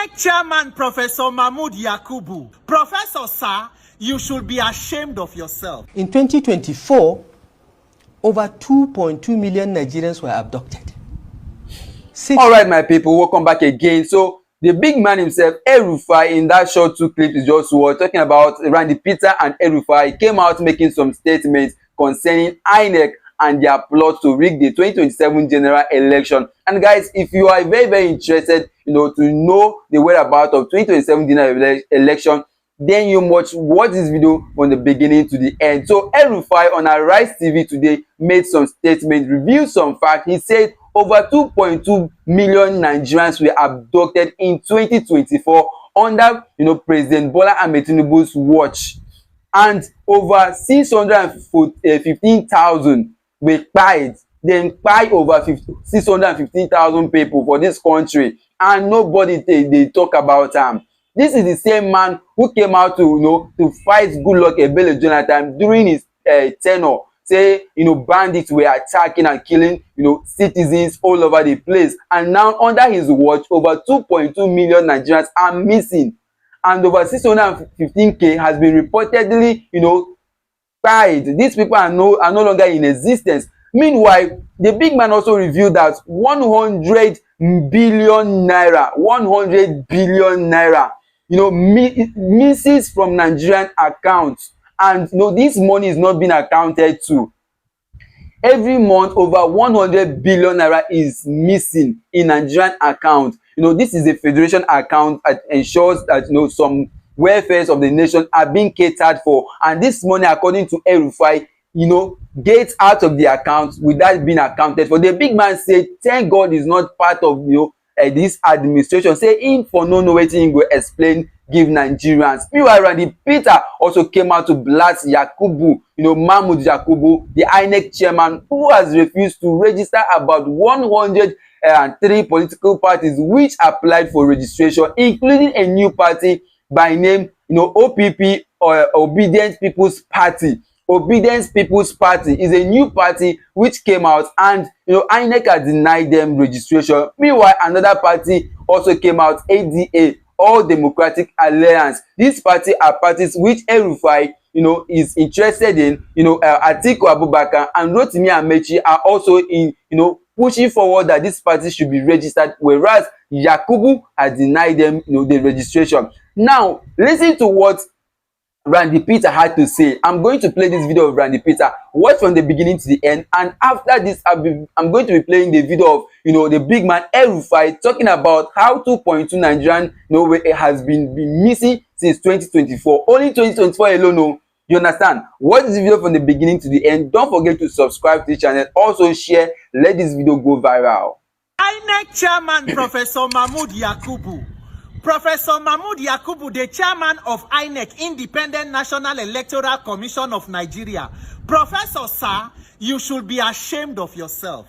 INEC Chairman Professor Mahmood Yakubu. Professor, sir, you should be ashamed of yourself. In 2024, over 2.2 million Nigerians were abducted. All right, my people, welcome back again. So the big man himself, Elrufai, in that short two clips is just what talking about Randy Peter and Elrufai came out making some statements concerning INEC and their plot to rig the 2027 general election. And guys, if you are very interested, to know the whereabouts of 2027 general election, then you must watch this video from the beginning to the end. So Elrufai on Arise TV today made some statements, revealed some facts. He said over 2.2 million Nigerians were abducted in 2024 under President Bola Ahmed Tinubu's watch, and over 615,000 were pied. Then pied over 615,000 people for this country, and nobody they talk about him. This is the same man who came out to fight Goodluck Ebele Jonathan during his tenure. Say bandits were attacking and killing citizens all over the place, and now under his watch over 2.2 million Nigerians are missing, and over 615k has been reportedly pied. These people are no longer in existence. Meanwhile, the big man also revealed that 100 billion naira misses from Nigerian accounts, and this money is not being accounted to. Every month over 100 billion naira is missing in Nigerian account. This is a federation account that ensures that some welfares of the nation are being catered for, and this money, according to Elrufai, gets out of the account without being accounted for. The big man said, thank God is not part of this administration. Say him for no wetin go explain give Nigerians. Meanwhile, Randy Peter also came out to blast Yakubu, Mahmood Yakubu, the INEC chairman, who has refused to register about 103 political parties which applied for registration, including a new party by name OPP, or Obedient People's Party. Obedience People's Party is a new party which came out, and INEC has denied them registration. Meanwhile, another party also came out, ADA, All Democratic Alliance. These parties are parties which Elrufai is interested in. Atiku Abubakar and Rotimi Amechi are also in pushing forward that this party should be registered, whereas Yakubu has denied them the registration. Now listen to what Randy Peter had to say. I'm going to play this video of Randy Peter. Watch from the beginning to the end, and after this I'm going to be playing the video of the big man Elrufai talking about how 2.2 Nigerian has been missing since 2024. Only 2024 alone. You understand? Watch this video from the beginning to the end. Don't forget to subscribe to the channel. Also share. Let this video go viral. INEC Chairman Professor Mahmood Yakubu. Professor Mahmood Yakubu, the chairman of INEC, Independent National Electoral Commission of Nigeria. Professor, sir, you should be ashamed of yourself.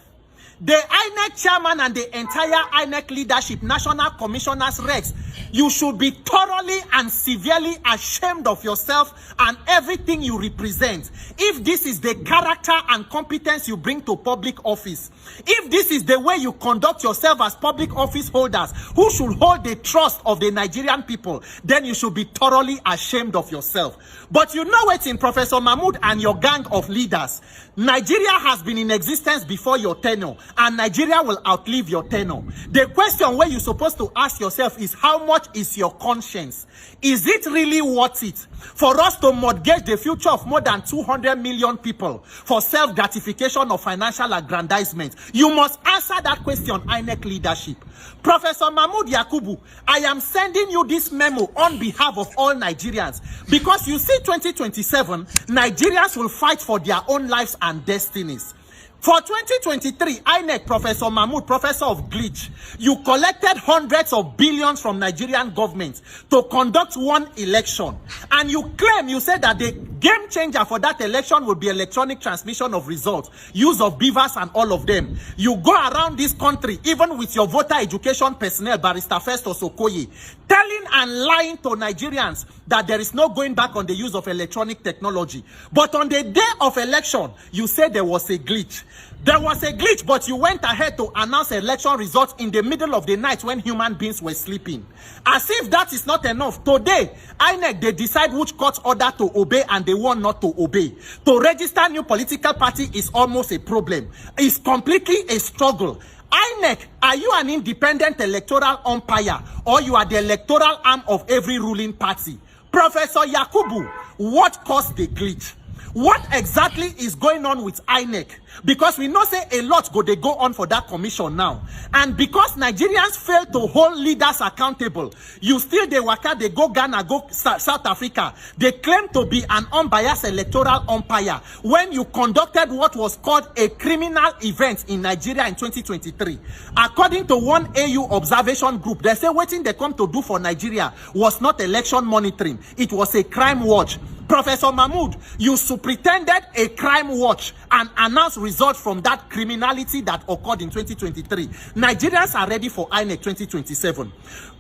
The INEC chairman and the entire INEC leadership, national commissioners, Rex, you should be thoroughly and severely ashamed of yourself and everything you represent. If this is the character and competence you bring to public office, if this is the way you conduct yourself as public office holders who should hold the trust of the Nigerian people, then you should be thoroughly ashamed of yourself. But you know what's in Professor Mahmood and your gang of leaders. Nigeria has been in existence before your tenure, and Nigeria will outlive your tenure. The question where you're supposed to ask yourself is, how much is your conscience? Is it really worth it for us to mortgage the future of more than 200 million people for self-gratification or financial aggrandizement? You must answer that question, INEC leadership. Professor Mahmood Yakubu, I am sending you this memo on behalf of all Nigerians, because you see 2027, Nigerians will fight for their own lives and destinies. For 2023, INEC, Professor Mahmood, Professor of Glitch, you collected hundreds of billions from Nigerian government to conduct one election. And you said that the game changer for that election would be electronic transmission of results, use of beavers and all of them. You go around this country, even with your voter education personnel, Barrister Festus Okoye, telling and lying to Nigerians that there is no going back on the use of electronic technology. But on the day of election, you said there was a glitch. There was a glitch, but you went ahead to announce election results in the middle of the night when human beings were sleeping. As if that is not enough, today, INEC, they decide which court order to obey and they want not to obey. To register new political party is almost a problem. It's completely a struggle. INEC, are you an independent electoral umpire or you are the electoral arm of every ruling party? Professor Yakubu, what caused the glitch? What exactly is going on with INEC? Because we know say a lot they go on for that commission now. And because Nigerians fail to hold leaders accountable, you still they waka, they go Ghana, go South Africa. They claim to be an unbiased electoral umpire when you conducted what was called a criminal event in Nigeria in 2023. According to one AU observation group, they say waiting they come to do for Nigeria was not election monitoring. It was a crime watch. Professor Mahmood, you superintended a crime watch and announced results from that criminality that occurred in 2023. Nigerians are ready for INEC 2027.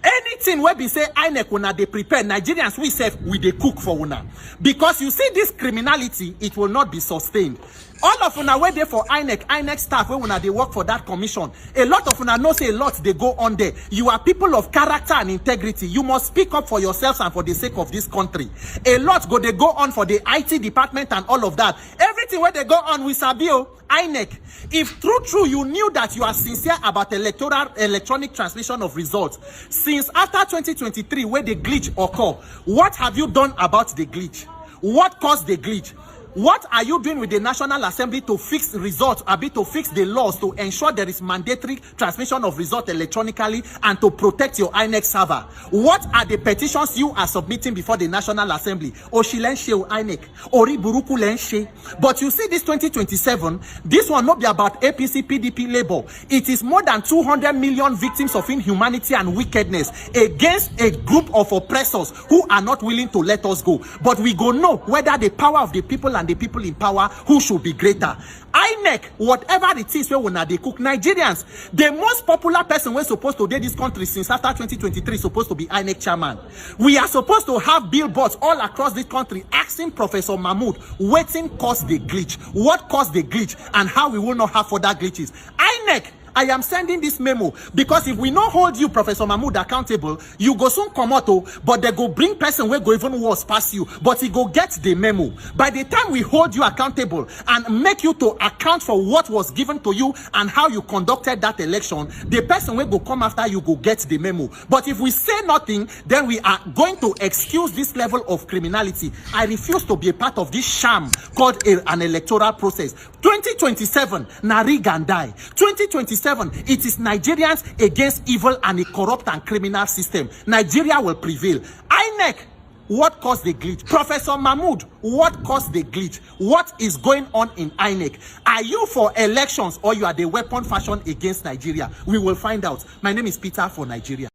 Anything where we say INEC una they prepare, Nigerians we say we they cook for una. Because you see this criminality, it will not be sustained. All of una were there for INEC staff where una they work for that commission. A lot of una know say a lot they go on there. You are people of character and integrity. You must speak up for yourselves and for the sake of this country. A lot they go on for the IT department and all of that. Everything where they go on with Sabio, INEC. If true you knew that you are sincere about electronic transmission of results, since after 2023 where the glitch occur, what have you done about the glitch? What caused the glitch? What are you doing with the National Assembly to fix the results, a bit to fix the laws to ensure there is mandatory transmission of results electronically and to protect your INEC server? What are the petitions you are submitting before the National Assembly? Oshilenshe INEC, Ori Buruku Lenshe. But you see this 2027, this will not be about APC, PDP, Labour. It is more than 200 million victims of inhumanity and wickedness against a group of oppressors who are not willing to let us go. But we go know whether the power of the people and the people in power who should be greater. INEC, whatever it is, when they cook Nigerians, the most popular person we're supposed to do this country since after 2023 is supposed to be INEC Chairman. We are supposed to have billboards all across this country asking Professor Mahmood waiting caused the glitch, what caused the glitch, and how we will not have further glitches. INEC, I am sending this memo because if we not hold you, Professor Mahmood, accountable, you go soon come out, but they go bring person where go even worse past you, but he go get the memo. By the time we hold you accountable and make you to account for what was given to you and how you conducted that election, the person will go come after you go get the memo. But if we say nothing, then we are going to excuse this level of criminality. I refuse to be a part of this sham called an electoral process. 2027, Narig and die. 2027, it is Nigerians against evil and a corrupt and criminal system. Nigeria will prevail. INEC, what caused the glitch? Professor Mahmood, what caused the glitch? What is going on in INEC? Are you for elections or you are the weapon fashioned against Nigeria? We will find out. My name is Peter for Nigeria.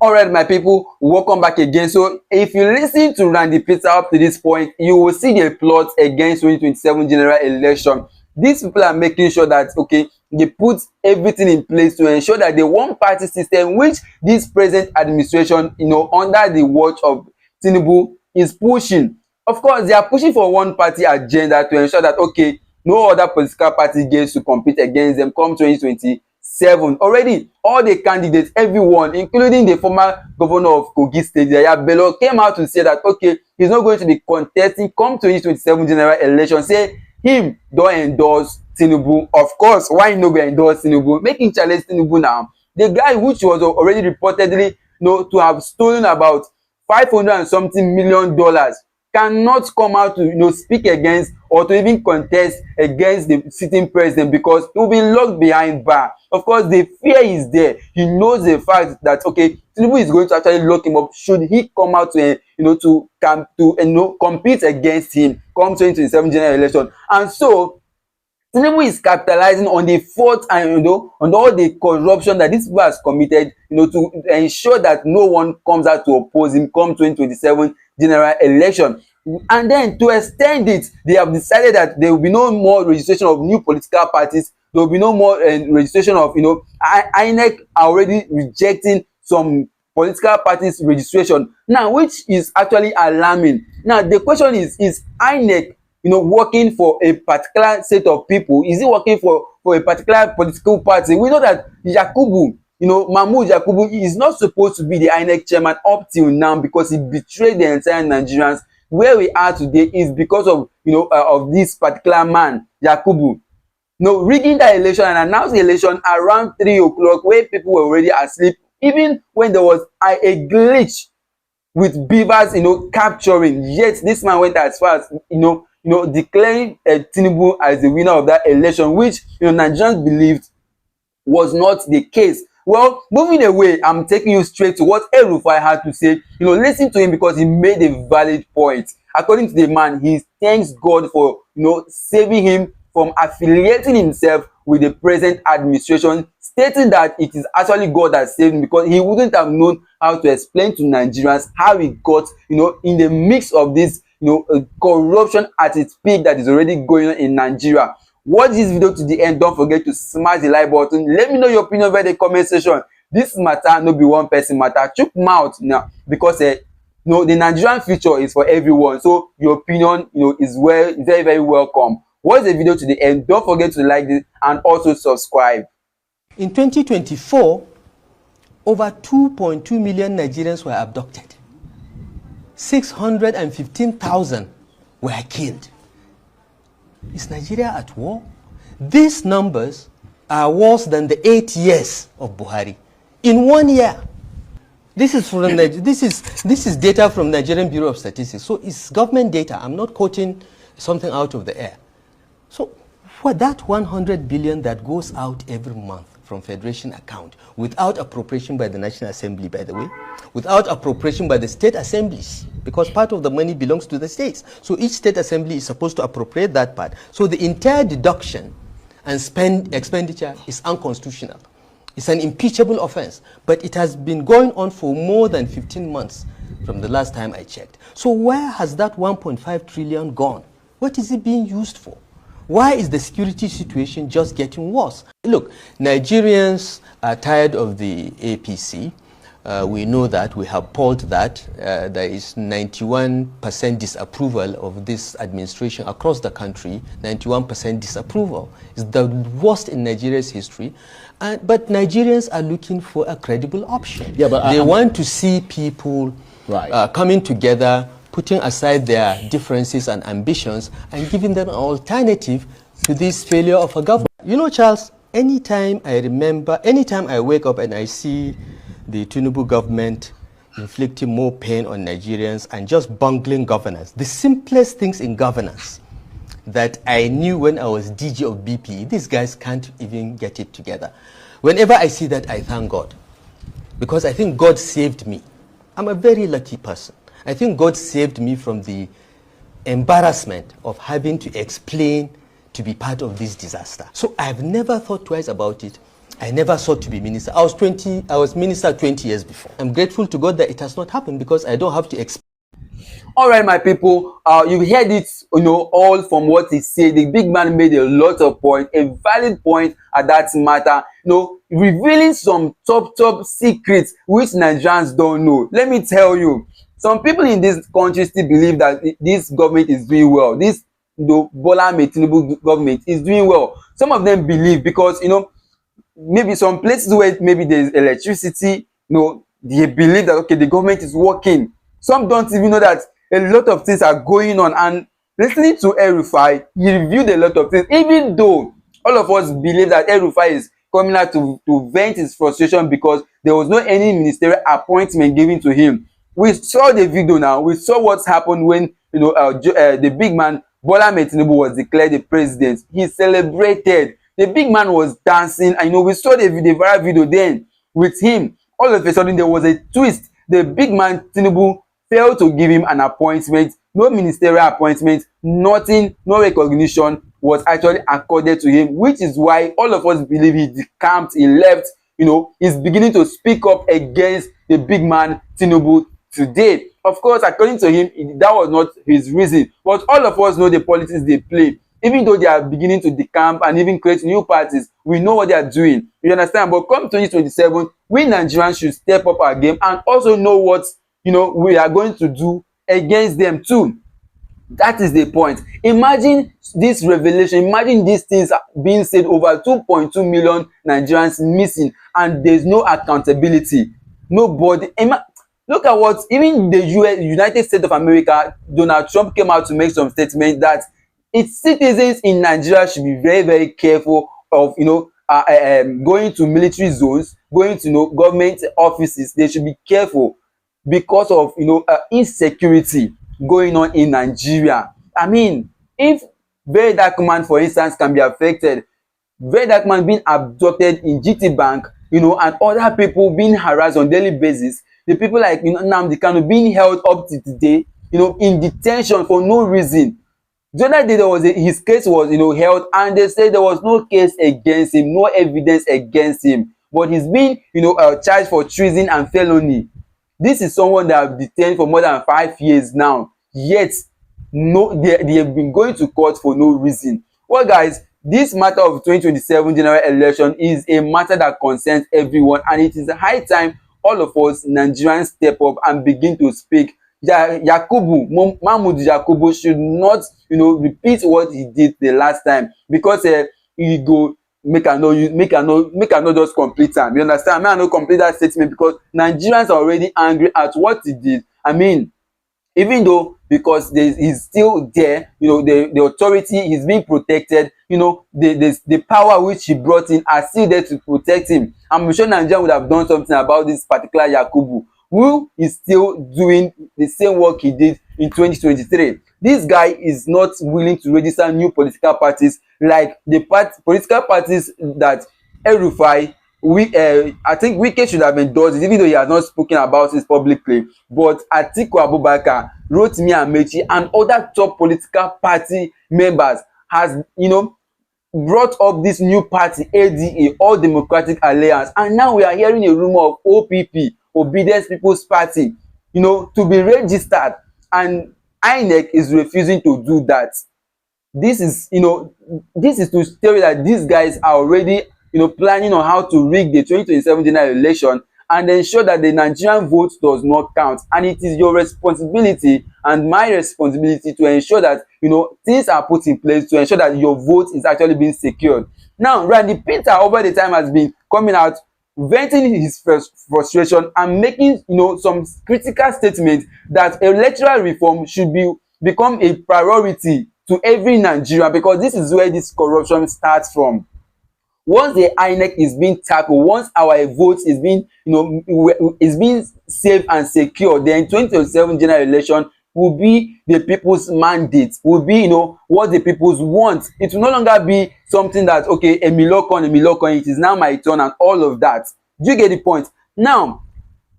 All right, my people, welcome back again. So if you listen to Randy Peter up to this point, you will see the plot against 2027 general election. These people are making sure that, okay, they put everything in place to ensure that the one party system which this present administration, under the watch of Tinubu is pushing. Of course, they are pushing for one party agenda to ensure that, okay, no other political party gets to compete against them come 2027. Already, all the candidates, everyone, including the former governor of Kogi State, Yaya Bello, came out to say that, okay, he's not going to be contesting come 2027 general election. Say him don't endorse Tinubu. Of course, why no go endorse Tinubu? Making challenge Tinubu now. The guy which was already reportedly to have stolen about $500 and something million cannot come out to speak against or to even contest against the sitting president because he will be locked behind bar. Of course, the fear is there. He knows the fact that, okay, Tinubu is going to actually lock him up should he come out to compete against him come 2027 general election. And so Tinubu is capitalizing on the fault and on all the corruption that this people has committed, to ensure that no one comes out to oppose him come 2027 general election. And then to extend it, they have decided that there will be no more registration of new political parties. There will be no more registration of INEC are already rejecting some political parties registration now, which is actually alarming. Now the question is INEC, you know, working for a particular set of people? Is it working for a particular political party? We know that Yakubu, you know, Mahmood Yakubu is not supposed to be the INEC chairman up till now because he betrayed the entire Nigerians. Where we are today is because of, you know, of this particular man Yakubu. No, rigging that election and announced the election around 3 o'clock where people were already asleep, even when there was a glitch with beavers, you know, capturing. Yet this man went as far as, you know, declaring Tinubu as the winner of that election, which, you know, Nigerians believed was not the case. Well, moving away, I'm taking you straight to what Elrufai had to say. You know, listen to him because he made a valid point. According to the man, he thanks God for, you know, saving him from affiliating himself with the present administration, stating that it is actually God that saved him because he wouldn't have known how to explain to Nigerians how he got, you know, in the mix of this, you know, corruption at its peak that is already going on in Nigeria. Watch this video to the end. Don't forget to smash the like button. Let me know your opinion via the comment section. This matter no be one person matter. Chook mouth now because you know, the Nigerian future is for everyone. So your opinion, you know, is very, very welcome. Watch the video to the end. Don't forget to like this and also subscribe. In 2024, over 2.2 million Nigerians were abducted. 615,000 were killed. Is Nigeria at war? These numbers are worse than the 8 years of Buhari. In 1 year. This is from this is data from Nigerian Bureau of Statistics. So it's government data. I'm not quoting something out of the air. So for that 100 billion that goes out every month from Federation account without appropriation by the National Assembly, by the way, without appropriation by the state assemblies, because part of the money belongs to the states. So each state assembly is supposed to appropriate that part. So the entire deduction and expenditure is unconstitutional. It's an impeachable offense, but it has been going on for more than 15 months from the last time I checked. So where has that 1.5 trillion gone? What is it being used for? Why is the security situation just getting worse? Look, Nigerians are tired of the APC. We know that, we have polled that. There is 91% disapproval of this administration across the country. 91% disapproval. It's the worst in Nigeria's history. But Nigerians are looking for a credible option. Yeah, but they want to see people coming together, putting aside their differences and ambitions and giving them an alternative to this failure of a government. You know, Charles, anytime I wake up and I see the Tinubu government inflicting more pain on Nigerians and just bungling governance, the simplest things in governance that I knew when I was DG of BP, these guys can't even get it together. Whenever I see that, I thank God, because I think God saved me. I'm a very lucky person. I think God saved me from the embarrassment of having to explain to be part of this disaster. So I've never thought twice about it. I never sought to be minister. I was minister 20 years before. I'm grateful to God that it has not happened because I don't have to explain. All right, my people, you've heard it, you know, all from what he said. The big man made a lot of points, a valid point at that matter, you know, revealing some top secrets which Nigerians don't know. Let me tell you, some people in this country still believe that this government is doing well. This, you know, Bola Tinubu government is doing well. Some of them believe because, you know, maybe some places where maybe there's electricity, you know, they believe that, okay, the government is working. Some don't even know that a lot of things are going on. And listening to Elrufai, he reviewed a lot of things, even though all of us believe that Elrufai is coming out to vent his frustration because there was no any ministerial appointment given to him. We saw the video now. We saw what's happened when, you know, the big man Bola Tinubu was declared the president. He celebrated. The big man was dancing. And, you know, we saw the viral video then with him. All of a sudden, there was a twist. The big man Tinubu failed to give him an appointment. No ministerial appointment. Nothing. No recognition was actually accorded to him, which is why all of us believe he decamped. He left. You know, he's beginning to speak up against the big man Tinubu today. Of course, according to him, that was not his reason. But all of us know the politics they play. even though they are beginning to decamp and even create new parties, we know what they are doing, you understand. But come 2027, we Nigerians should step up our game and also know what, you know, we are going to do against them too. That is the point. Imagine this revelation, imagine these things being said, over 2.2 million Nigerians missing, and there's no accountability. Nobody. Look at what even the United States of America, Donald Trump came out to make some statement that its citizens in Nigeria should be very, very careful of, you know, going to military zones, going to, you know, government offices. They should be careful because of, you know, insecurity going on in Nigeria. I mean, if Verydarkman, for instance, can be affected, Verydarkman being abducted in gtbank, you know, and other people being harassed on daily basis, the people like, you know, Nnamdi Kanu being held up to today, you know, in detention for no reason. The other day there was his case was, you know, held, and they said there was no case against him, no evidence against him, but he's been, you know, charged for treason and felony. This is someone that have detained for more than 5 years now, yet no, they have been going to court for no reason. Well guys, this matter of 2027 general election is a matter that concerns everyone, and it is high time all of us Nigerians step up and begin to speak. Mahmood Yakubu should not, you know, repeat what he did the last time, because he go make I no just complete am. You understand? Make I no complete that statement, because Nigerians are already angry at what he did. I mean, even though, because he's still there, you know, the authority is being protected, you know, the power which he brought in are still there to protect him. I'm sure Nigeria would have done something about this particular Yakubu, who is still doing the same work he did in 2023. This guy is not willing to register new political parties like the political parties that Elrufai, I think Wike should have endorsed it, even though he has not spoken about it publicly. But Atiku Abubakar, Rotimi Amechi, and other top political party members has, you know, brought up this new party, ADA, All Democratic Alliance, and now we are hearing a rumor of OPP, Obedience People's Party, you know, to be registered, and INEC is refusing to do that. This is, you know, this is to tell you that these guys are already, you know, planning on how to rig the 2027 general election and ensure that the Nigerian vote does not count. And it is your responsibility and my responsibility to ensure that, you know, things are put in place to ensure that your vote is actually being secured. Now, Randy Peter over the time has been coming out, venting his frustration and making, you know, some critical statements that electoral reform should become a priority to every Nigerian, because this is where this corruption starts from. Once the INEC is being tackled, once our vote is being, you know, is being safe and secure, then 2027 general election will be the people's mandate, will be, you know, what the people's want. It will no longer be something that, okay, a milokon, it is now my turn and all of that. Do you get the point? Now,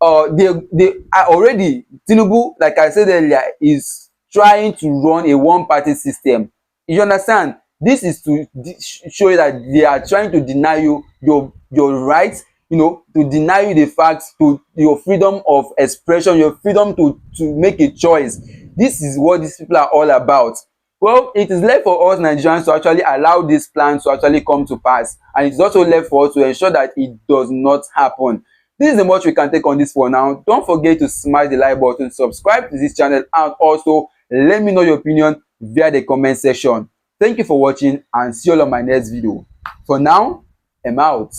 they already, Tinubu, like I said earlier, is trying to run a one-party system. You understand? This is to show you that they are trying to deny you your rights, you know, to deny you the fact, to your freedom of expression, your freedom to make a choice. This is what these people are all about. Well, it is left for us Nigerians to actually allow this plan to actually come to pass, and it's also left for us to ensure that it does not happen. This is the much we can take on this for now. Don't forget to smash the like button, subscribe to this channel, and also let me know your opinion via the comment section. Thank you for watching, and see you all on my next video. For now, I'm out.